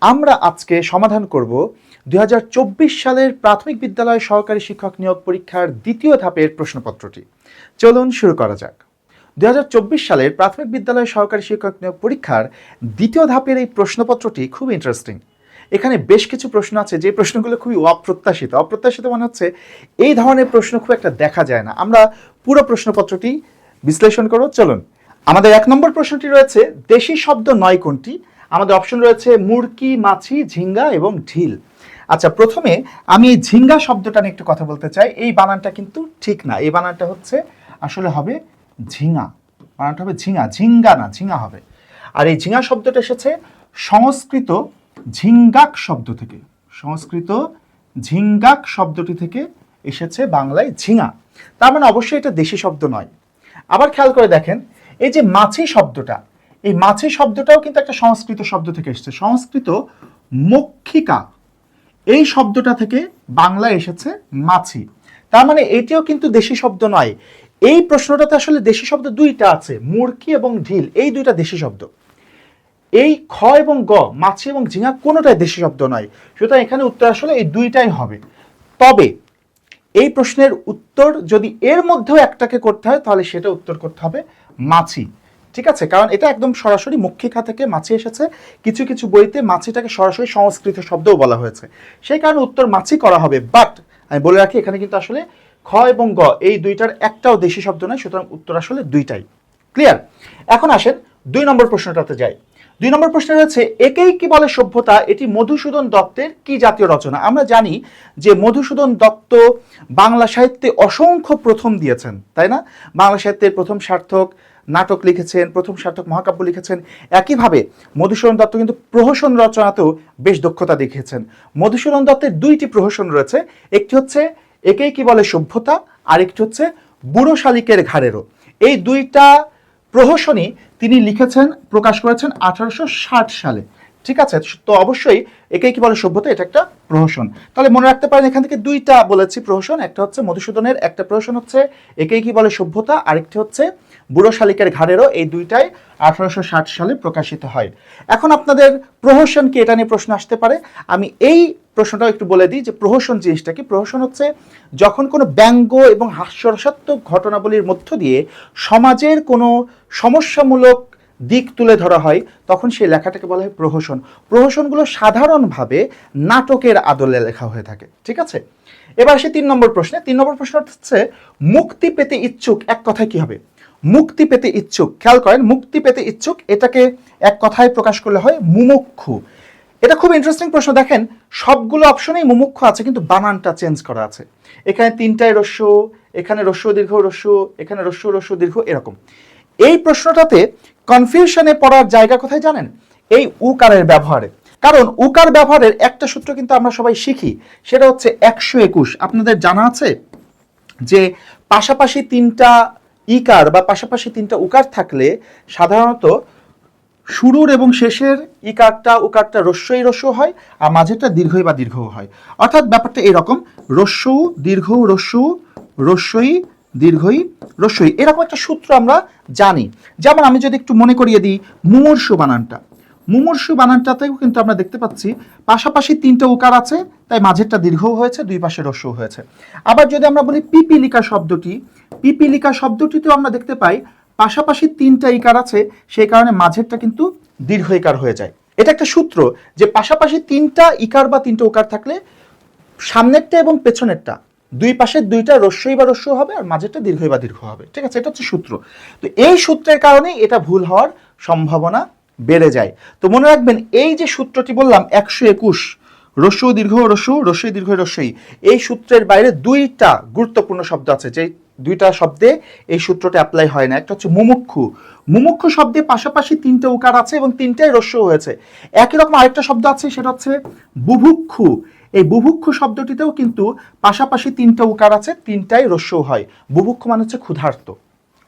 আমরা আজকে সমাধান করব 2024 সালের প্রাথমিক বিদ্যালয় সহকারী শিক্ষক নিয়োগ পরীক্ষার দ্বিতীয় ধাপের প্রশ্নপত্রটি। চলুন শুরু করা যাক। 2024 সালের প্রাথমিক বিদ্যালয় সহকারী শিক্ষক নিয়োগ পরীক্ষার দ্বিতীয় ধাপের এই প্রশ্নপত্রটি খুব ইন্টারেস্টিং। এখানে বেশ কিছু প্রশ্ন আছে যে প্রশ্নগুলো খুবই অপ্রত্যাশিত মানে হচ্ছে এই ধরনের প্রশ্ন খুব একটা দেখা যায় না। আমরা পুরো প্রশ্নপত্রটি বিশ্লেষণ করব। চলুন, আমাদের 1 নম্বর প্রশ্নটি রয়েছে দেশি শব্দ নয় কোনটি? আমাদের অপশন রয়েছে মুরকি, মাছি, ঝিঙ্গা এবং ঢিল। আচ্ছা, প্রথমে আমি এই ঝিঙ্গা শব্দটা নিয়ে একটু কথা বলতে চাই। এই বানানটা কিন্তু ঠিক না, এই বানানটা হচ্ছে আসলে হবে ঝিঙা, বানানটা হবে ঝিঙা, ঝিঙ্গা না, ঝিঙা হবে। আর এই ঝিঙা শব্দটা এসেছে সংস্কৃত ঝিঙ্গাক শব্দ থেকে, সংস্কৃত ঝিঙ্গাক শব্দটি থেকে এসেছে বাংলায় ঝিঙা। তার মানে অবশ্যই এটা দেশি শব্দ নয়। আবার খেয়াল করে দেখেন, এই যে মাছি শব্দটা, এই মাছি শব্দটাও কিন্তু একটা সংস্কৃত শব্দ থেকে এসেছে, সংস্কৃত মক্ষিকা, এই শব্দটা থেকে বাংলায় এসেছে মাছি। তার মানে এটিও কিন্তু দেশি শব্দ নয়। এই প্রশ্নটাতে আসলে দেশি শব্দ দুইটা আছে, মুরকি এবং ঢিল, এই দুইটা দেশি শব্দ। এই খ এবং গ, মাছি এবং ঝিঙা, কোনোটাই দেশি শব্দ নয়। সুতরাং এখানে উত্তর আসলে এই দুইটাই হবে। তবে এই প্রশ্নের উত্তর যদি এর মধ্যেও একটাকে করতে হয় তাহলে সেটা উত্তর করতে হবে মাছি। ঠিক আছে, কারণ এটা একদম সরাসরি মক্ষিকা থেকে মাছি এসেছে। কিছু কিছু বইতে মাছিটাকে সরাসরি সংস্কৃত শব্দও বলা হয়েছে, সেই কারণে উত্তর মাছি করা হবে। বাট আমি বলে রাখি, এখানে কিন্তু আসলে খ এবং গ এই দুইটার একটাও দেশি শব্দ নয়, সুতরাং উত্তর আসলে দুইটাই। ক্লিয়ার? এখন আসেন 2 নম্বর প্রশ্নটাতে যাই। 2 নম্বর প্রশ্ন রয়েছে একেই কি বলে সভ্যতা, এটি মধুসূদন দত্তের কি জাতীয় রচনা? আমরা জানি যে মধুসূদন দত্ত বাংলা সাহিত্যে অসংখ্য প্রথম দিয়েছেন, তাই না? বাংলা সাহিত্যের প্রথম সার্থক নাটক লিখেছেন, প্রথম সার্থক মহাকাব্য লিখেছেন। একইভাবে মধুসূদন দত্ত কিন্তু প্রহসন রচনাতেও বেশ দক্ষতা দেখিয়েছেন। মধুসূদন দত্তের 2টি প্রহসন রয়েছে, একটি হচ্ছে একেই কি বলে সভ্যতা, আর একটি হচ্ছে বুড়ো শালিকের ঘাড়েরও। এই 2টা প্রহসনই তিনি লিখেছেন, প্রকাশ করেছেন 1860 সালে। ঠিক আছে, তো অবশ্যই একেই কি বলে সভ্যতা এটা একটা প্রহসন। তাহলে মনে রাখতে পারেন এখান থেকে 2টা বলেছি প্রহসন, একটা হচ্ছে মধুসূদনের একটা প্রহসন হচ্ছে একেই কি বলে সভ্যতা, আরেকটি হচ্ছে বুড়ো শালিকের ঘাড়েরও। এই 2টাই 1860 সালে প্রকাশিত হয়। এখন আপনাদের প্রহসন কি এটা নিয়ে প্রশ্ন আসতে পারে। আমি এই প্রশ্নটাও একটু বলে দিই যে প্রহসন জিনিসটা কি। প্রহসন হচ্ছে যখন কোনো ব্যঙ্গ এবং হাস্যরসাত্মক ঘটনাবলীর মধ্য দিয়ে সমাজের কোনো সমস্যামূলক দিক তুলে ধরা হয়, তখন সেই লেখাটাকে বলা হয় প্রহসন। প্রহসনগুলো সাধারণভাবে নাটকের আদলে লেখা হয়ে থাকে। ঠিক আছে, এবার আসি 3 নম্বর প্রশ্নে। 3 নম্বর প্রশ্ন হচ্ছে মুক্তি পেতে ইচ্ছুক এক কথায় কি হবে? মুক্তি পেতে ইচ্ছুক, খেয়াল করেন, মুক্তি পেতে ইচ্ছুক এটাকে এক কথায় প্রকাশ করলে হয় মুমুক্ষু। এটা খুব ইন্টারেস্টিং প্রশ্ন। দেখেন সবগুলো অপশনেই মুমুক্ষু আছে, কিন্তু বানানটা চেঞ্জ করা আছে। এখানে 3টায় রস্য, এখানে রস্য দীর্ঘ রস্য, এখানে রস্য রস্য দীর্ঘ, এরকম। এই প্রশ্নটাতে কনফিউশনে পড়ার জায়গা কোথায় জানেন? এই উকারের ব্যবহারে। কারণ উকার ব্যবহারের একটা সূত্র কিন্তু আমরা সবাই শিখি, সেটা হচ্ছে 121। আপনাদের জানা আছে যে পাশাপাশি 3টা ইকার বা পাশাপাশি 3টা উকার থাকলে সাধারণত শুরুর এবং শেষের ইকারটা উকারটা রস্যই রস্য হয়, আর মাঝেরটা দীর্ঘই বা দীর্ঘ হয়। অর্থাৎ ব্যাপারটা এরকম, রস্য দীর্ঘ রস্য, রস্যই দীর্ঘই রস্যই, এরকম একটা সূত্র আমরা জানি। যেমন আমি যদি একটু মনে করিয়ে দিই মুমূর্ষু বানানটা, মুমূর্ষু বানানটাতেও কিন্তু আমরা দেখতে পাচ্ছি পাশাপাশি 3টা উকার আছে, তাই মাঝেরটা দীর্ঘও হয়েছে, দুই পাশে রস্যও হয়েছে। আবার যদি আমরা বলি পিপিলিকা শব্দটি, পিপিলিকা শব্দটিতেও আমরা দেখতে পাই পাশাপাশি 3টা ইকার আছে, সেই কারণে মাঝেরটা কিন্তু দীর্ঘ ইকার হয়ে যায়। এটা একটা সূত্র যে পাশাপাশি 3টা ইকার বা 3টা উকার থাকলে সামনেরটা এবং পেছনেরটা দুই পাশের 2টা রস্যই বা রস্য হবে, আর মাঝেরটা দীর্ঘই বা দীর্ঘ হবে। ঠিক আছে, এটা হচ্ছে সূত্র। তো এই সূত্রের কারণেই এটা ভুল হওয়ার সম্ভাবনা বেড়ে যায়। তো মনে রাখবেন এই যে সূত্রটি বললাম 121, রস্য দীর্ঘ রস্য, রস্যই দীর্ঘ রস্যই, এই সূত্রের বাইরে 2টা গুরুত্বপূর্ণ শব্দ আছে, যে 2টা শব্দে এই সূত্রটা অ্যাপ্লাই হয় না। একটা হচ্ছে মুমুক্ষু, মুমুক্ষু শব্দে পাশাপাশি 3টা উকার আছে এবং 3টাই রস্য হয়েছে। একই রকম আরেকটা শব্দ আছে, সেটা হচ্ছে বুভুক্ষু। এই বুভুক্ষু শব্দটিতেও কিন্তু পাশাপাশি 3টা উকার আছে, 3টাই রস্য হয়। বুভুক্ষু মানে হচ্ছে ক্ষুধার্ত।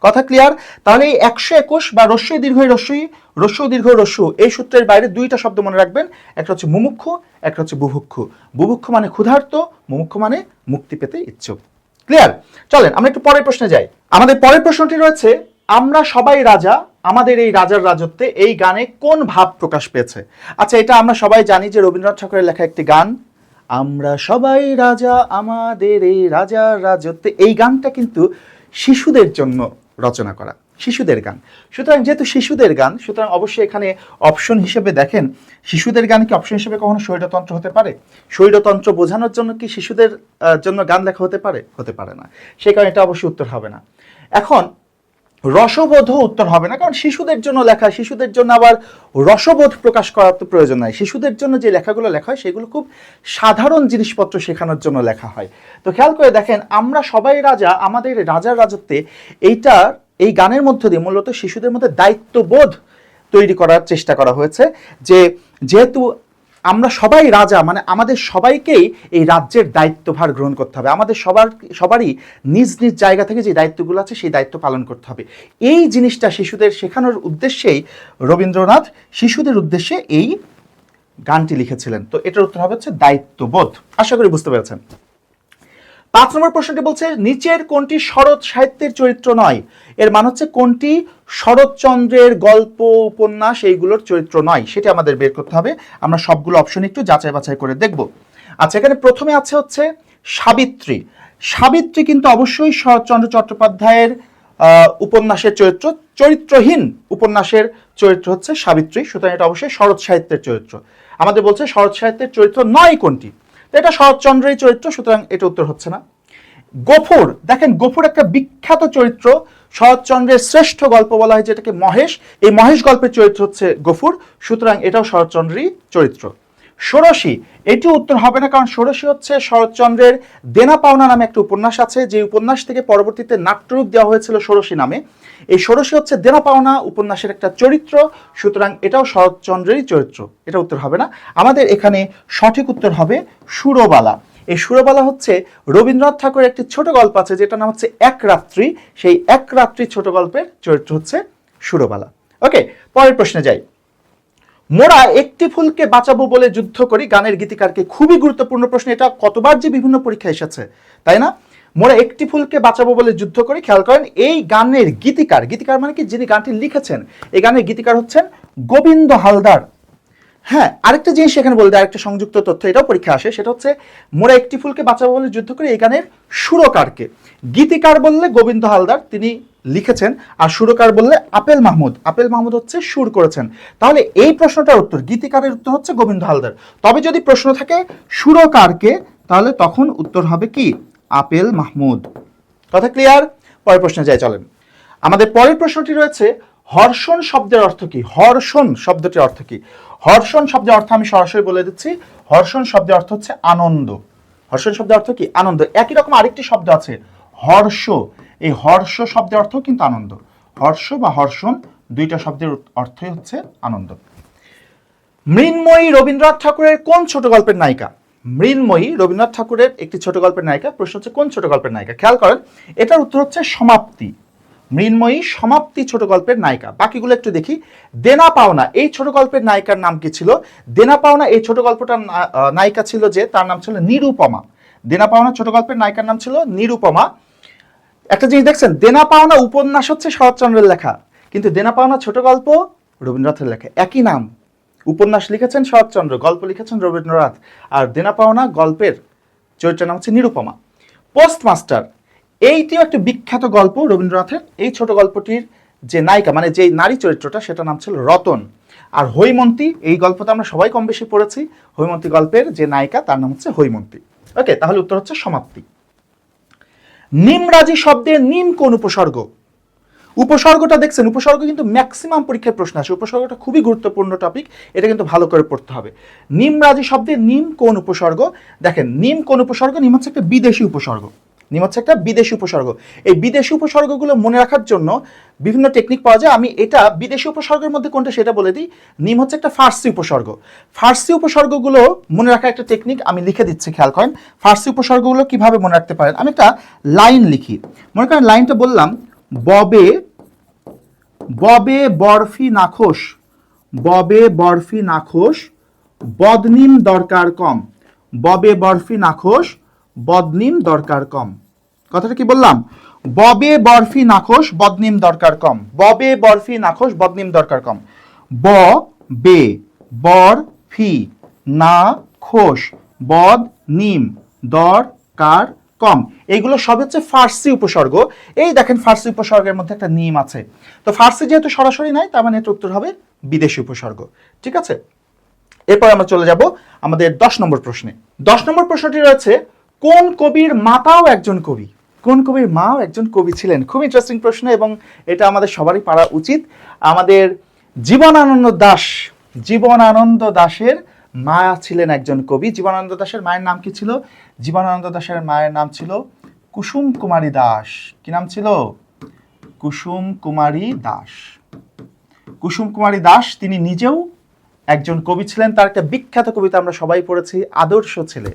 কথা ক্লিয়ার? তাহলে এই 121 বা রস্যই দীর্ঘই রস্যই, রস্য দীর্ঘ রস্য, এই সূত্রের বাইরে 2টা শব্দ মনে রাখবেন, একটা হচ্ছে মুমুক্ষু, একটা হচ্ছে বুভুক্ষু। বুভুক্ষু মানে ক্ষুধার্ত, মুমুক্ষু মানে মুক্তি পেতে ইচ্ছুক। ক্লিয়ার? চলেন আমরা একটু পরের প্রশ্নে যাই। আমাদের পরের প্রশ্নটি রয়েছে আমরা সবাই রাজা, আমাদের এই রাজার রাজত্বে, এই গানে কোন ভাব প্রকাশ পেয়েছে? আচ্ছা, এটা আমরা সবাই জানি যে রবীন্দ্রনাথ ঠাকুরের লেখা একটি গান, আমরা সবাই রাজা আমাদের এই রাজার রাজত্বে। এই গানটা কিন্তু শিশুদের জন্য রচনা করা, শিশুদের গান। সুতরাং যেহেতু শিশুদের গান, সুতরাং অবশ্যই এখানে অপশন হিসেবে দেখেন, শিশুদের গান কি অপশন হিসেবে কখনো স্বৈরতন্ত্র হতে পারে? স্বৈরতন্ত্র বোঝানোর জন্য কি শিশুদের জন্য গান লেখা হতে পারে? হতে পারে না। সেই কারণে এটা অবশ্যই উত্তর হবে না। এখন রসবোধও উত্তর হবে না, কারণ শিশুদের জন্য লেখা, শিশুদের জন্য আবার রসবোধ প্রকাশ করার তো প্রয়োজন নাই। শিশুদের জন্য যে লেখাগুলো লেখা হয় সেগুলো খুব সাধারণ জিনিসপত্র শেখানোর জন্য লেখা হয়। তো খেয়াল করে দেখেন, আমরা সবাই রাজা আমাদের রাজার রাজত্বে, এই গানের মধ্য দিয়ে মূলত শিশুদের মধ্যে দায়িত্ববোধ তৈরি করার চেষ্টা করা হয়েছে, যে যেহেতু আমরা সবাই রাজা, মানে আমাদের সবাইকেই এই রাজ্যের দায়িত্বভার গ্রহণ করতে হবে, আমাদের সবারই নিজ নিজ জায়গা থেকে যে দায়িত্বগুলো আছে সেই দায়িত্ব পালন করতে হবে। এই জিনিসটা শিশুদের শেখানোর উদ্দেশ্যেই রবীন্দ্রনাথ শিশুদের উদ্দেশ্যে এই গানটি লিখেছিলেন। তো এটার উত্তর হবে হচ্ছে দায়িত্ববোধ। আশা করি বুঝতে পেরেছেন। 5 নম্বর প্রশ্নটি বলছে, নিচের কোনটি শরৎ সাহিত্যের চরিত্র নয়? এর মানে হচ্ছে কোনটি শরৎচন্দ্রের গল্প উপন্যাস এইগুলোর চরিত্র নয়, সেটা আমাদের বের করতে হবে। আমরা সবগুলো অপশন একটু যাচাই বাছাই করে দেখব। আচ্ছা, এখানে প্রথমে আছে হচ্ছে সাবিত্রী। সাবিত্রী কিন্তু অবশ্যই শরৎচন্দ্র চট্টোপাধ্যায়ের উপন্যাসের চরিত্র, চরিত্রহীন উপন্যাসের চরিত্র হচ্ছে সাবিত্রী। সুতরাং এটা অবশ্যই শরৎ সাহিত্যের চরিত্র। আমাদের বলছে শরৎ সাহিত্যের চরিত্র নয় কোনটি, এটা শরৎচন্দ্রের চরিত্র, সুতরাং এটা উত্তর হচ্ছে না। গফুর, দেখেন গফুর একটা বিখ্যাত চরিত্র, শরৎচন্দ্রের শ্রেষ্ঠ গল্প বলা হয় যেটাকে মহেশ, এই মহেশ গল্পের চরিত্র হচ্ছে গফুর, সুতরাং এটাও শরৎচন্দ্রেরই চরিত্র। ষোড়শী, এটি উত্তর হবে না, কারণ ষোড়শী হচ্ছে শরৎচন্দ্রের দেনা পাওনা নামে একটা উপন্যাস আছে, যে উপন্যাস থেকে পরবর্তীতে নাট্যরূপ দেওয়া হয়েছিল ষোড়শী নামে। এই ষোড়শী হচ্ছে দেনা পাওনা উপন্যাসের একটা চরিত্র, সুতরাং এটাও শরৎচন্দ্রেরই চরিত্র, এটা উত্তর হবে না। আমাদের এখানে সঠিক উত্তর হবে সুরবালা। এই সুরবালা হচ্ছে রবীন্দ্রনাথ ঠাকুরের একটি ছোট গল্প আছে যেটার নাম হচ্ছে এক রাত্রি, সেই এক রাত্রি ছোট গল্পের চরিত্র হচ্ছে সুরবালা। ওকে, পরের প্রশ্নে যাই। মোরা একটি ফুলকে বাঁচাবো বলে যুদ্ধ করি গানের গীতিকারকে। খুবই গুরুত্বপূর্ণ প্রশ্ন, এটা কতবার যে বিভিন্ন পরীক্ষায় এসেছে, তাই না? মোরা একটি ফুলকে বাঁচাবো বলে যুদ্ধ করি, খেয়াল করেন এই গানের গীতিকার, গীতিকার মানে কি, যিনি গানটি লিখেছেন, এই গানের গীতিকার হচ্ছেন গোবিন্দ হালদার। হ্যাঁ, আরেকটা জিনিস এখানে বলে দেয়, আরেকটা সংযুক্ত তথ্য, এটাও পরীক্ষা আসে, সেটা হচ্ছে মোরা একটি ফুলকে বাঁচাবো বলে যুদ্ধ করি, এই গানের সুরকারকে। গীতিকার বললে গোবিন্দ হালদার, তিনি লিখেছেন, আর সুরকার বললে আপেল মাহমুদ, আপেল মাহমুদ হচ্ছে সুর করেছেন। তাহলে এই প্রশ্নটার উত্তর, গীতিকারের উত্তর হচ্ছে গোবিন্দ হালদার। তবে যদি প্রশ্ন থাকে সুরকারকে, তাহলে তখন উত্তর হবে কি, আপেল মাহমুদ। কথা ক্লিয়ার? পরের প্রশ্নে যাই, চলেন। আমাদের পরের প্রশ্নটি রয়েছে, হর্ষণ শব্দের অর্থ কি? হর্ষণ শব্দটির অর্থ কি? হর্ষণ শব্দের অর্থ আমি সরাসরি বলে দিচ্ছি, হর্ষণ শব্দের অর্থ হচ্ছে আনন্দ। হর্ষণ শব্দের অর্থ কি? আনন্দ। একই রকম আরেকটি শব্দ আছে হর্ষ, এই হর্ষ শব্দের অর্থ কিন্তু আনন্দ। হর্ষ বা হর্ষণ দুইটা শব্দের অর্থই হচ্ছে আনন্দ। মৃন্ময়ী রবীন্দ্রনাথ ঠাকুরের কোন ছোট গল্পের নায়িকা? মৃন্ময়ী রবীন্দ্রনাথ ঠাকুরের একটি ছোট গল্পের নায়িকা। প্রশ্ন হচ্ছে কোন ছোট গল্পের নায়িকা? খেয়াল করেন, এটার উত্তর হচ্ছে সমাপ্তি। মৃন্ময়ী সমাপ্তি ছোট গল্পের নায়িকা। বাকিগুলো একটু দেখি। দেনা পাওনা এই ছোট গল্পের নায়িকার নাম কি ছিল? দেনা পাওনা এই ছোট গল্পটার নায়িকা ছিল যে, তার নাম ছিল নিরুপমা। দেনা পাওনা ছোট গল্পের নায়িকার নাম ছিল নিরুপমা। একটা জিনিস দেখছেন, দেনা পাওনা উপন্যাস হচ্ছে শরৎচন্দ্রের লেখা, কিন্তু দেনা পাওনা ছোট গল্প রবীন্দ্রনাথের লেখা, একই নাম। উপন্যাস লিখেছেন শরৎচন্দ্র, গল্প লিখেছেন রবীন্দ্রনাথ, আর দেনা পাওনা গল্পের চরিত্রের নাম হচ্ছে নিরুপমা। পোস্টমাস্টার এইটিও একটা বিখ্যাত গল্প রবীন্দ্রনাথের। এই ছোট গল্পটির যে নায়িকা, মানে যে নারী চরিত্রটা, সেটার নাম ছিল রতন। আর হৈমন্তী এই গল্পটা আমরা সবাই কম বেশি পড়েছি, হৈমন্তী গল্পের যে নায়িকা তার নাম হচ্ছে হৈমন্তী। ওকে, তাহলে উত্তর হচ্ছে সমাপ্তি। নিমরাজি শব্দের নিম কোন উপসর্গ? উপসর্গটা দেখছেন, উপসর্গ কিন্তু ম্যাক্সিমাম পরীক্ষায় প্রশ্ন আসে, উপসর্গটা খুবই গুরুত্বপূর্ণ টপিক, এটা কিন্তু ভালো করে পড়তে হবে। নিমরাজি শব্দের নিম কোন উপসর্গ? দেখেন, নিম কোন উপসর্গ? নিম হচ্ছে একটা বিদেশি উপসর্গ, নিম হচ্ছে একটা বিদেশি উপসর্গ। এই বিদেশি উপসর্গগুলো মনে রাখার জন্য বিভিন্ন টেকনিক পাওয়া যায়। আমি এটা বিদেশি উপসর্গের মধ্যে কোনটা সেটা বলে দিই। নিম হচ্ছে একটা ফার্সি উপসর্গ। ফার্সি উপসর্গগুলো মনে রাখার একটা টেকনিক আমি লিখে দিচ্ছি, খেয়াল করেন। ফার্সি উপসর্গগুলো কিভাবে মনে রাখতে পারেন, আমি একটা লাইন লিখি। মনে করেন লাইনটা বললাম, ববে ববে বরফি নাখোশ, ববে বরফি নাখোশ, বদনিম দরকার কম। ববে বরফি নাখোশ, বদনিম দরকার কম। কথাটা কি বললাম? ববে বরফি নাখোশ বদনিম দরকার কম, ববে বরফি নাখোশ বদনিম দরকার কম। ব বে বর ফি না খোশ বদ নিম দরকার কম, এইগুলো সব হচ্ছে ফার্সি উপসর্গ। এই দেখেন ফার্সি উপসর্গের মধ্যে একটা নিম আছে, তো ফার্সি যেহেতু সরাসরি নাই তার মানে এটা উত্তর হবে বিদেশি উপসর্গ। ঠিক আছে, এরপর আমরা চলে যাব আমাদের 10 নম্বর প্রশ্নে। 10 নম্বর প্রশ্নটি রয়েছে, কোন কবির মাতাও একজন কবি? কোন কবির মাও একজন কবি ছিলেন? খুব ইন্টারেস্টিং প্রশ্ন এবং এটা আমাদের সবারই পারা উচিত। আমাদের জীবনানন্দ দাশ, জীবনানন্দ দাশের মা ছিলেন একজন কবি। জীবনানন্দ দাশের মায়ের নাম কি ছিল? জীবনানন্দ দাশের মায়ের নাম ছিল কুসুম কুমারী দাস। কি নাম ছিল? কুসুম কুমারী দাস। কুসুম কুমারী দাস তিনি নিজেও একজন কবি ছিলেন। তার একটা বিখ্যাত কবিতা আমরা সবাই পড়েছি, আদর্শ ছেলে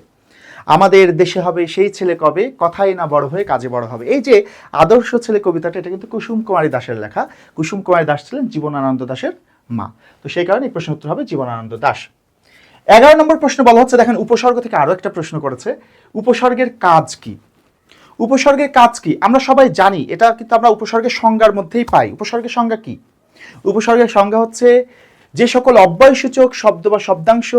আমাদের দেশে হবে সেই ছেলে কবে, কথাই না বড় হয়ে কাজে বড় হবে। এই যে আদর্শ ছেলে কবিতাটা, এটা কিন্তু কুসুম কুমারী দাশের লেখা। কুসুম কুমারী দাস ছিলেন জীবনানন্দ দাশের মা, তো সেই কারণে এই প্রশ্ন উত্তর হবে জীবনানন্দ দাশ। 11 নম্বর প্রশ্ন বলা হচ্ছে, দেখেন উপসর্গ থেকে আরো একটা প্রশ্ন করেছে, উপসর্গের কাজ কি? উপসর্গের কাজ কি আমরা সবাই জানি, এটা কিন্তু আমরা উপসর্গের সংজ্ঞার মধ্যেই পাই। উপসর্গের সংজ্ঞা কি? উপসর্গের সংজ্ঞা হচ্ছে, যে সকল অব্যয়সূচক শব্দ বা শব্দাংশ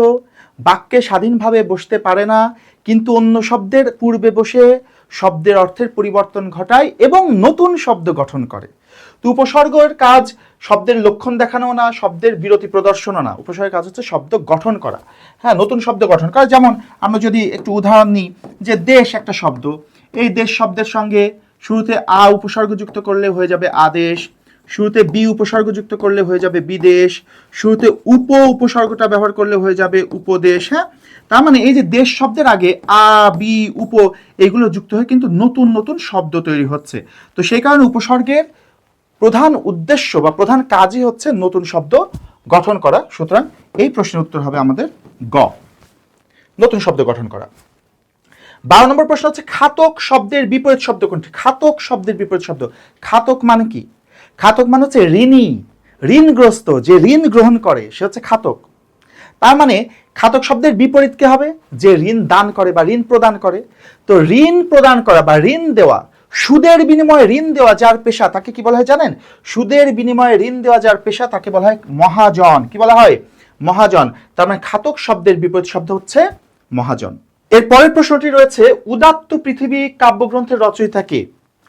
বাক্যে স্বাধীনভাবে বসতে পারে না কিন্তু অন্য শব্দের পূর্বে বসে শব্দের অর্থের পরিবর্তন ঘটায় এবং নতুন শব্দ গঠন করে। তো উপসর্গের কাজ শব্দের লক্ষণ দেখানো না, শব্দের বিরতি প্রদর্শনও না। উপসর্গের কাজ হচ্ছে শব্দ গঠন করা, হ্যাঁ, নতুন শব্দ গঠন করা। যেমন আমরা যদি একটু উদাহরণ নিই, যে দেশ একটা শব্দ, এই দেশ শব্দের সঙ্গে শুরুতে আ উপসর্গ যুক্ত করলে হয়ে যাবে আদেশ, শুরুতে বি উপসর্গ যুক্ত করলে হয়ে যাবে বিদেশ, শুরুতে উপ উপসর্গটা ব্যবহার করলে হয়ে যাবে উপদেশ। হ্যাঁ, তার মানে এই যে দেশ শব্দের আগে আ বি উপ এগুলো যুক্ত হয়ে কিন্তু নতুন নতুন শব্দ তৈরি হচ্ছে। তো সেই কারণে উপসর্গের প্রধান উদ্দেশ্য বা প্রধান কাজই হচ্ছে নতুন শব্দ গঠন করা। সুতরাং এই প্রশ্নের উত্তর হবে আমাদের গ, নতুন শব্দ গঠন করা। 12 নম্বর প্রশ্ন হচ্ছে, খাতক শব্দের বিপরীত শব্দ কোনটি? খাতক শব্দের বিপরীত শব্দ, খাতক মানে কি? খাতক মানে হচ্ছে ঋণী, ঋণগ্রস্ত, যে ঋণ গ্রহণ করে সে হচ্ছে খাতক। তার মানে খাতক শব্দের বিপরীত কি হবে? যে ঋণ দান করে বা ঋণ প্রদান করে। তো ঋণ প্রদান করা বা ঋণ দেওয়া, সুদের বিনিময়ে ঋণ দেওয়া যার পেশা তাকে কি বলা হয় জানেন? সুদের বিনিময়ে ঋণ দেওয়া যার পেশা তাকে বলা হয় মহাজন। কি বলা হয়? মহাজন। তার মানে খাতক শব্দের বিপরীত শব্দ হচ্ছে মহাজন। এর পরের প্রশ্নটি রয়েছে, উদাত্ত পৃথিবী কাব্যগ্রন্থের রচয়িতা কে?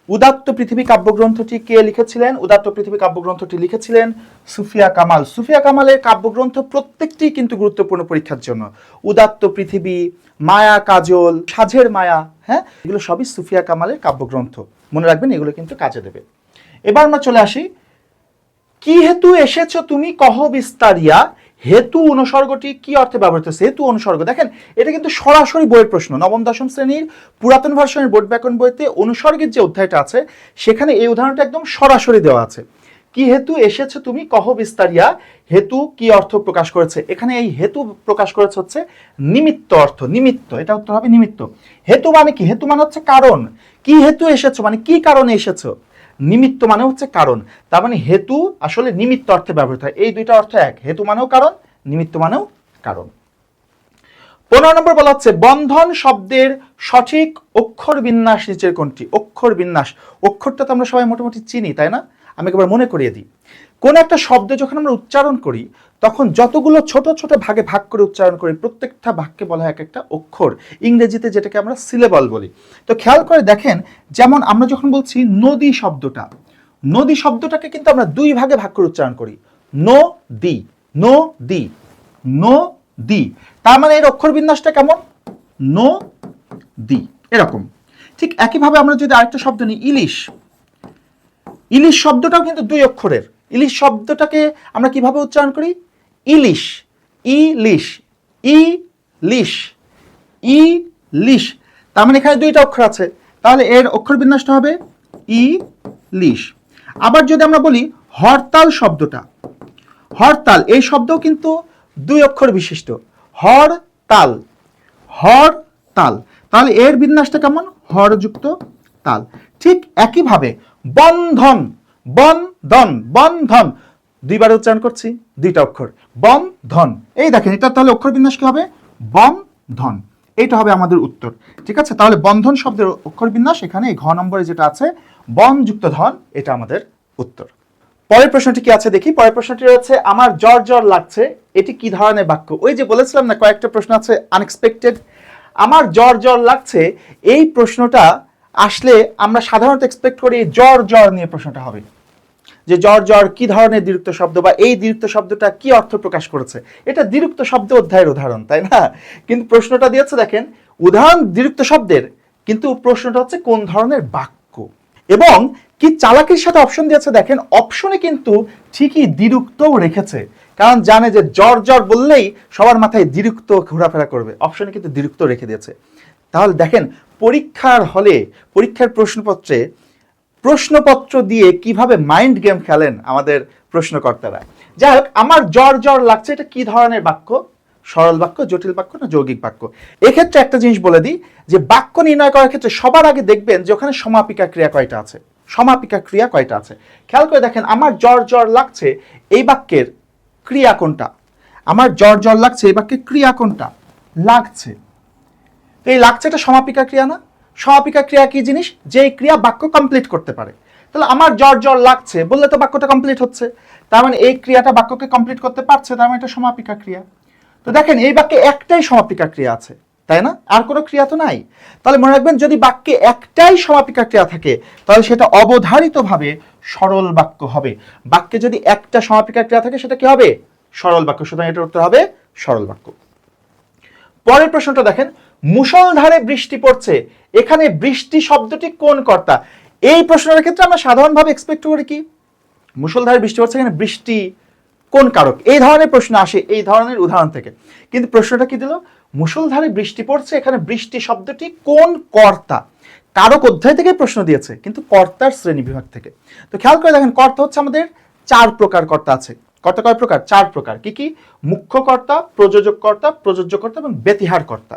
উদাত্ত পৃথিবী কাব্যগ্রন্থটি কে লিখেছিলেন? উদাত্ত পৃথিবী কাব্যগ্রন্থটি লিখেছিলেন সুফিয়া কামাল। সুফিয়া কামালের কাব্যগ্রন্থ প্রত্যেকটি কিন্তু গুরুত্বপূর্ণ পরীক্ষার জন্য। উদাত্ত পৃথিবী, মায়া কাজল, সাঝের মায়া, হ্যাঁ, এগুলো সবই সুফিয়া কামালের কাব্যগ্রন্থ। মনে রাখবেন, এগুলো কিন্তু কাজে দেবে। এবার আমরা চলে আসি, কি হেতু এসেছো তুমি কহ বিস্তারিয়া, হেতু অনুসর্গটি কি অর্থে ব্যবহৃত হচ্ছে? হেতু অনুসর্গ, দেখেন এটা কিন্তু সরাসরি বইয়ের প্রশ্ন। নবম দশম শ্রেণীর পুরাতন ভার্সনের বোর্ড ব্যাকরণ বইতে অনুসর্গের যে অধ্যায়টা আছে সেখানে এই উদাহরণটা একদম সরাসরি দেওয়া আছে। কি হেতু এসেছো তুমি কহ বিস্তারিয়া, হেতু কি অর্থ প্রকাশ করেছে? এখানে এই হেতু প্রকাশ করেছে হচ্ছে নিমিত্ত অর্থ, নিমিত্ত, এটা উত্তর হবে নিমিত্ত। হেতু মানে কি? হেতু মানে হচ্ছে কারণ। কি হেতু এসেছো মানে কি কারণে এসেছো, নিমিত্ত মানে হচ্ছে কারণ। তার মানে হেতু আসলে নিমিত্ত অর্থে ব্যবহৃত হয়। এই দুইটা অর্থ এক, হেতু মানেও কারণ, নিমিত্ত মানেও কারণ। 15 নম্বর বলা হচ্ছে, বন্ধন শব্দের সঠিক অক্ষর বিন্যাস নিচের কোনটি? অক্ষর বিন্যাস, অক্ষরটা তো আমরা সবাই মোটামুটি চিনি, তাই না? আমি একবার মনে করিয়ে দিই। কোন একটা শব্দ যখন আমরা উচ্চারণ করি তখন যতগুলো ছোট ছোট ভাগে ভাগ করে উচ্চারণ করি, প্রত্যেকটা ভাগকে বলা হয় এক একটা অক্ষর, ইংরেজিতে যেটাকে আমরা সিলেবল বলি। তো খেয়াল করে দেখেন, যেমন আমরা যখন বলছি নদী শব্দটা, নদী শব্দটাকে কিন্তু আমরা দুই ভাগে ভাগ করে উচ্চারণ করি, নো দি, নো দি, নো দি। তার মানে এর অক্ষর বিন্যাসটা কেমন? নো দি, এরকম। ঠিক একইভাবে আমরা যদি আরেকটা শব্দ নিই, ইলিশ, ইলিশ শব্দটাও কিন্তু দুই অক্ষরের। ইলিশ শব্দটাকে আমরা কিভাবে উচ্চারণ করি? ইলিশ, ইলিশ, ইলিশ, ইলিশ। তার মানে এখানে দুইটা অক্ষর আছে, তাহলে এর অক্ষর বিন্যাসটা হবে ইলিশ। আবার যদি আমরা বলি হরতাল শব্দটা, হরতাল এই শব্দও কিন্তু দুই অক্ষর বিশিষ্ট, হরতাল, হরতাল। তাহলে এর বিন্যাসটা কেমন? হরযুক্ত তাল। ঠিক একইভাবে বন্ধন, বন্ধন, বন্ধন, দুইবার উচ্চারণ করছি, দুইটা অক্ষর, বন্ধন। এই দেখেন এটা তাহলে অক্ষর বিন্যাস কি হবে? বন্ধন। এটা হবে আমাদের উত্তর। ঠিক আছে, তাহলে বন্ধন শব্দের অক্ষর বিন্যাস এখানে এই ঘ নম্বরে যেটা আছে বন যুক্ত ধন, এটা আমাদের উত্তর। পরের প্রশ্নটি কি আছে দেখি। পরের প্রশ্নটি রয়েছে আমার জ্বর জ্বর লাগছে, এটি কি ধরনের বাক্য? ওই যে বলেছিলাম না কয়েকটা প্রশ্ন আছে আনএক্সপেক্টেড। আমার জ্বর জ্বর লাগছে, এই প্রশ্নটা আসলে আমরা সাধারণত এক্সপেক্ট করি জ্বর জ্বর নিয়ে প্রশ্নটা হবে, যে জ্বর জ্বর কি ধরনের দ্বিরুক্ত শব্দ, বা এই দ্বিরুক্ত শব্দটা কি অর্থ প্রকাশ করেছে। এটা দ্বিরুক্ত শব্দ অধ্যায়ের উদাহরণ, তাই না? কিন্তু প্রশ্নটা দিয়েছে দেখেন উদাহরণ দ্বিরুক্ত শব্দের, কিন্তু প্রশ্নটা হচ্ছে কোন ধরনের বাক্য। এবং কি চালাকির সাথে অপশন দিয়েছে দেখেন, অপশনে কিন্তু ঠিকই দ্বিরুক্তও রেখেছে, কারণ জানে যে জ্বর জ্বর বললেই সবার মাথায় দ্বিরুক্ত ঘোরাফেরা করবে, অপশনে কিন্তু দ্বিরুক্ত রেখে দিয়েছে। তাহলে দেখেন পরীক্ষার হলে, পরীক্ষার প্রশ্নপত্র দিয়ে কিভাবে মাইন্ড গেম খেলেন আমাদের প্রশ্নকর্তারা। যাই হোক, আমার জ্বর জ্বর লাগছে, এটা কি ধরনের বাক্য? সরল বাক্য, জটিল বাক্য না যৌগিক বাক্য? এক্ষেত্রে একটা জিনিস বলে দিই, যে বাক্য নির্ণয় করার ক্ষেত্রে সবার আগে দেখবেন যে ওখানে সমাপিকা ক্রিয়া কয়টা আছে। সমাপিকা ক্রিয়া কয়টা আছে খেয়াল করে দেখেন। আমার জ্বর জ্বর লাগছে, এই বাক্যের ক্রিয়া কোনটা? আমার জ্বর জ্বর লাগছে, এই বাক্যের ক্রিয়া কোনটা? লাগছে। তো এই লাগছে এটা সমাপিকা ক্রিয়া না? সমাপিকা ক্রিয়া কি জিনিস? যে ক্রিয়া বাক্য কমপ্লিট করতে পারে। তাহলে আমার জ্বর জ্বর লাগছে বললে তো বাক্যটা কমপ্লিট হচ্ছে, তার মানে এই ক্রিয়াটা বাক্যকে কমপ্লিট করতে পারছে, তার মানে এটা সমাপিকা ক্রিয়া। তো দেখেন এই বাক্যে একটাই সমাপিকা ক্রিয়া আছে, তাই না? আর কোনো ক্রিয়া তো নাই। তাহলে মনে রাখবেন যদি বাক্যে একটাই সমাপিকা ক্রিয়া থাকে তাহলে সেটা অবধারিতভাবে সরল বাক্য হবে। বাক্যে যদি একটা সমাপিকা ক্রিয়া থাকে সেটা কি হবে? সরল বাক্য। সুতরাং এটার উত্তর হবে সরল বাক্য। পরের প্রশ্নটা দেখেন, মুষলধারে বৃষ্টি পড়ছে, এখানে বৃষ্টি শব্দটি কোন কর্তা? এই প্রশ্নের ক্ষেত্রে আমরা সাধারণভাবে এক্সপেক্ট করি কি মুষলধারে বৃষ্টি পড়ছে, এখানে বৃষ্টি কোন কারক? এই ধরনের প্রশ্ন আসে এই ধরনের উদাহরণ থেকে। কিন্তু প্রশ্নটা কি দিল? মুষলধারে বৃষ্টি পড়ছে, এখানে বৃষ্টি শব্দটি কোন কর্তা? কারক অধ্যায় থেকে প্রশ্ন দিয়েছে, কিন্তু কর্তার শ্রেণী বিভাগ থেকে। তো খেয়াল করে দেখেন, কর্তা হচ্ছে আমাদের 4 প্রকার কর্তা আছে। কর্তা কয় প্রকার? 4 প্রকার। কি কি? মুখ্য কর্তা, প্রযোজক কর্তা, প্রযোজ্য কর্তা এবং ব্যতিহার কর্তা।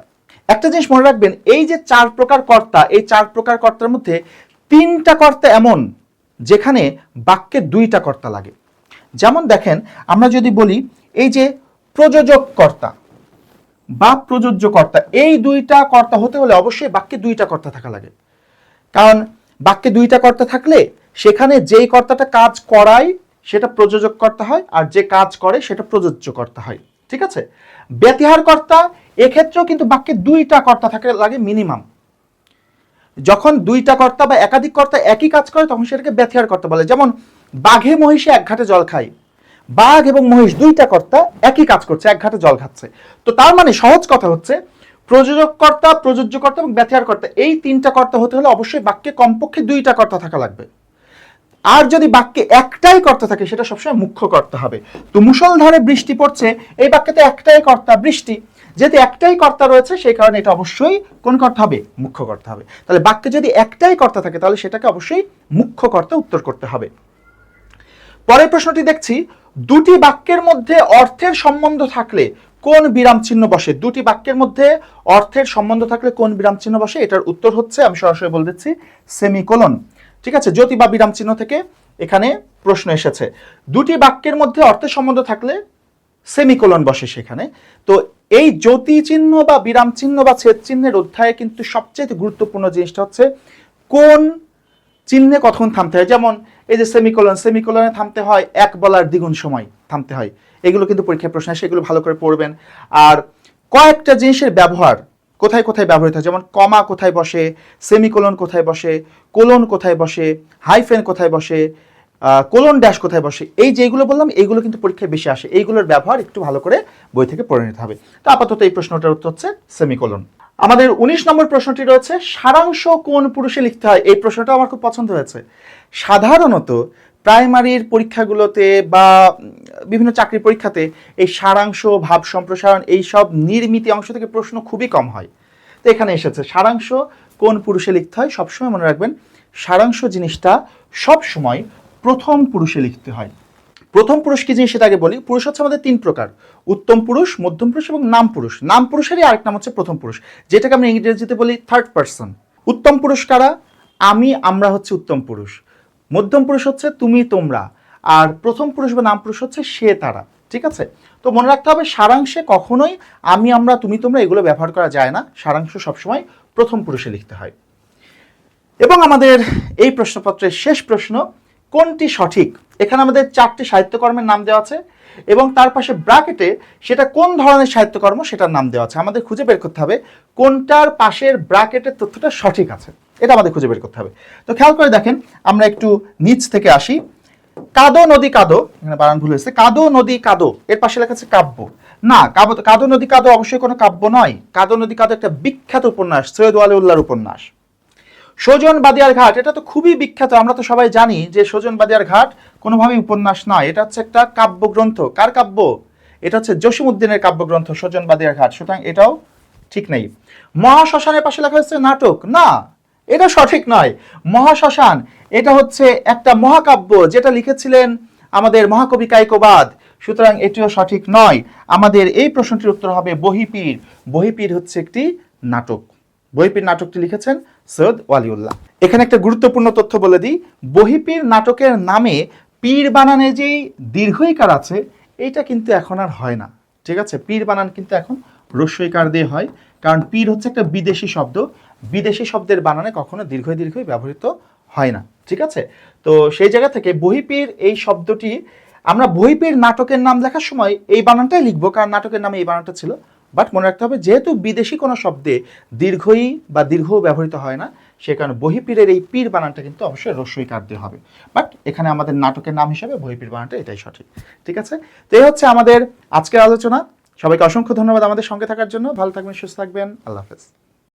একটা জিনিস মনে রাখবেন, এই যে 4 প্রকার কর্তা, এই 4 প্রকার কর্তার মধ্যে 3টা কর্তা এমন যেখানে বাক্যে 2টা কর্তা লাগে। যেমন দেখেন, আমরা যদি বলি এই যে প্রযোজক কর্তা বা প্রযোজ্য কর্তা, এই 2টা কর্তা হতে হলে অবশ্যই বাক্যে 2টা কর্তা থাকা লাগে। কারণ বাক্যে 2টা কর্তা থাকলে সেখানে যেই কর্তাটা কাজ করায় সেটা প্রযোজক কর্তা হয়, আর যে কাজ করে সেটা প্রযোজ্য কর্তা হয়। ঠিক আছে? ব্যতিহার কর্তা, এক্ষেত্রেও কিন্তু বাক্যে 2টা কর্তা থাকা লাগে মিনিমাম। যখন 2টা কর্তা বা একাধিক কর্তা একই কাজ করে তখন সেটাকে ব্যতিহার কর্তা বলে। যেমন বাঘে মহিষে এক ঘাটে জল খায়, বাঘ এবং মহিষ 2টা কর্তা একই কাজ করছে, এক ঘাটে জল খাচ্ছে। তো তার মানে সহজ কথা হচ্ছে প্রযোজক কর্তা, প্রযোজ্য কর্তা এবং ব্যতিহার কর্তা, এই 3টা কর্তা হতে হলে অবশ্যই বাক্যে কমপক্ষে 2টা কর্তা থাকা লাগবে। আর যদি বাক্যে একটাই কর্তা থাকে সেটা সবসময় মুখ্য কর্তা হবে। তো মুষলধারে বৃষ্টি পড়ছে, এই বাক্যে তো একটাই কর্তা বৃষ্টি, যেহেতু একটাই কর্তা রয়েছে সেই কারণে এটা অবশ্যই কোন কর্তা হবে? মুখ্য কর্তা হবে। তাহলে বাক্যে যদি একটাই কর্তা থাকে তাহলে সেটাকে অবশ্যই মুখ্য কর্তা উত্তর করতে হবে। পরের প্রশ্নটি দেখছি, দুটি বাক্যের মধ্যে অর্থের সম্বন্ধ থাকলে কোন বিরাম চিহ্ন বসে? দুটি বাক্যের মধ্যে অর্থের সম্বন্ধ থাকলে কোন বিরাম চিহ্ন বসে? এটার উত্তর হচ্ছে, আমি সরাসরি বলে দিচ্ছি, সেমিকোলন। ঠিক আছে? জ্যোতি বা বিরাম চিহ্ন থেকে এখানে প্রশ্ন এসেছে। দুটি বাক্যের মধ্যে অর্থের সম্বন্ধ থাকলে সেমিকোলন বসে সেখানে। তো এই জ্যোতি চিহ্ন বা বিরাম চিহ্ন বা ছেদ চিহ্নের অধ্যায়ে কিন্তু সবচেয়ে গুরুত্বপূর্ণ জিনিসটা হচ্ছে কোন চিহ্নে কখন থামতে হয়। যেমন এই যে সেমিকোলন, সেমিকোলনে থামতে হয় 1 বলার দ্বিগুণ সময় থামতে হয়। এগুলো কিন্তু পরীক্ষায় প্রশ্ন আসে, এগুলো ভালো করে পড়বেন। আর কয়েকটা জিনিসের ব্যবহার কোথায় কোথায় ব্যবহৃত হয়, যেমন কমা কোথায় বসে, সেমিকোলন কোথায় বসে, কোলন কোথায় বসে, হাইফেন কোথায় বসে, কোলন ড্যাশ কোথায় বসে, এই যেগুলো বললাম এইগুলো কিন্তু পরীক্ষায় বেশি আসে। এইগুলোর ব্যবহার একটু ভালো করে বই থেকে পড়ে নিতে হবে। তো আপাতত এই প্রশ্নটার উত্তর হচ্ছে সেমিকোলন। আমাদের 19 নম্বর প্রশ্নটি রয়েছে, সারাংশ কোন পুরুষে লিখতে হয়? এই প্রশ্নটা আমার খুব পছন্দ হয়েছে। সাধারণত প্রাইমারির পরীক্ষাগুলোতে বা বিভিন্ন চাকরির পরীক্ষাতে এই সারাংশ, ভাব সম্প্রসারণ, এই সব নির্মিতি অংশ থেকে প্রশ্ন খুবই কম হয়। তো এখানে এসেছে সারাংশ কোন পুরুষে লিখতে হয়। সবসময় মনে রাখবেন সারাংশ জিনিসটা সবসময় প্রথম পুরুষে লিখতে হয়। প্রথম পুরুষ কি জিনিস সেটা আগে বলি। পুরুষ হচ্ছে আমাদের 3 প্রকার, উত্তম পুরুষ, মধ্যম পুরুষ এবং নাম পুরুষ। নাম পুরুষেরই আরেক নাম হচ্ছে প্রথম পুরুষ, যেটাকে আমরা ইংরেজিতে বলি থার্ড পারসন। উত্তম পুরুষ কারা? আমি, আমরা হচ্ছে উত্তম পুরুষ। মধ্যম পুরুষ হচ্ছে তুমি, তোমরা। আর প্রথম পুরুষ বা নাম পুরুষ হচ্ছে সে, তারা। ঠিক আছে? তো মনে রাখতে হবে সারাংশে কখনোই আমি, আমরা, তুমি, তোমরা এগুলো ব্যবহার করা যায় না। সারাংশ সবসময় প্রথম পুরুষে লিখতে হয়। এবং আমাদের এই প্রশ্নপত্রের শেষ প্রশ্ন, কোনটি সঠিক? এখানে আমাদের 4টি সাহিত্যকর্মের নাম দেওয়া আছে এবং তার পাশে ব্র্যাকেটে সেটা কোন ধরনের সাহিত্যকর্ম সেটার নাম দেওয়া আছে। আমাদের খুঁজে বের করতে হবে কোনটার পাশের ব্র্যাকেটের তথ্যটা সঠিক আছে, এটা আমাদের খুঁজে বের করতে হবে। তো খেয়াল করে দেখেন, আমরা একটু নিচ থেকে আসি। কাদো নদী কাদো, এখানে বানান ভুল হয়েছে, কাদো নদী কাদো, এর পাশে লেখা আছে কাব্য। না, কাদো নদী কাদো অবশ্যই কোনো কাব্য নয়। কাদো নদী কাদো একটা বিখ্যাত উপন্যাস, সৈয়দ ওয়ালিউল্লাহর উপন্যাস। সজন বাদিয়ার ঘাট, এটা তো খুবই বিখ্যাত, আমরা তো সবাই জানি যে সজন বাদিয়ার ঘাট কোনোভাবেই উপন্যাস নয়, এটা হচ্ছে একটা কাব্যগ্রন্থ। কার কাব্য? এটা হচ্ছে জসিমউদ্দিনের কাব্যগ্রন্থ সজন বাদিয়ার ঘাট, সুতরাং এটাও ঠিক নেই। মহাশ্মশানের পাশে লেখা হচ্ছে নাটক, না এটা সঠিক নয়। মহাশ্মশান এটা হচ্ছে একটা মহাকাব্য যেটা লিখেছিলেন আমাদের মহাকবি কায়কোবাদ, সুতরাং এটিও সঠিক নয়। আমাদের এই প্রশ্নটির উত্তর হবে বহিপীর। বহিপীর হচ্ছে একটি নাটক, বহিপীর নাটকটি লিখেছেন সৈয়দ ওয়ালিউল্লাহ। এখানে একটা গুরুত্বপূর্ণ তথ্য বলে দিই, বহিপীর নাটকের নামে পীর বানানে যেই দীর্ঘইকার আছে এইটা কিন্তু এখন আর হয় না, ঠিক আছে? পীর বানান কিন্তু এখন রস্যইকার দিয়ে হয়, কারণ পীর হচ্ছে একটা বিদেশি শব্দ, বিদেশি শব্দের বানানে কখনো দীর্ঘই ব্যবহৃত হয় না, ঠিক আছে? তো সেই জায়গা থেকে বহিপীর এই শব্দটি আমরা বহিপীর নাটকের নাম লেখার সময় এই বানানটাই লিখবো, কারণ নাটকের নামে এই বানানটা ছিল। বাট মনে রাখতে হবে, যেহেতু বিদেশি কোনো শব্দে দীর্ঘই বা দীর্ঘ ব্যবহৃত হয় না, সে কারণে বহিপীরের এই পীর বানানটা কিন্তু অবশ্যই রস্যইকার দিয়ে হবে। বাট এখানে আমাদের নাটকের নাম হিসেবে বহিপীর বানানটা এটাই সঠিক, ঠিক আছে? তো এই হচ্ছে আমাদের আজকের আলোচনা। সবাইকে অসংখ্য ধন্যবাদ আমাদের সঙ্গে থাকার জন্য। ভালো থাকবেন, সুস্থ থাকবেন, আল্লাহ হাফেজ।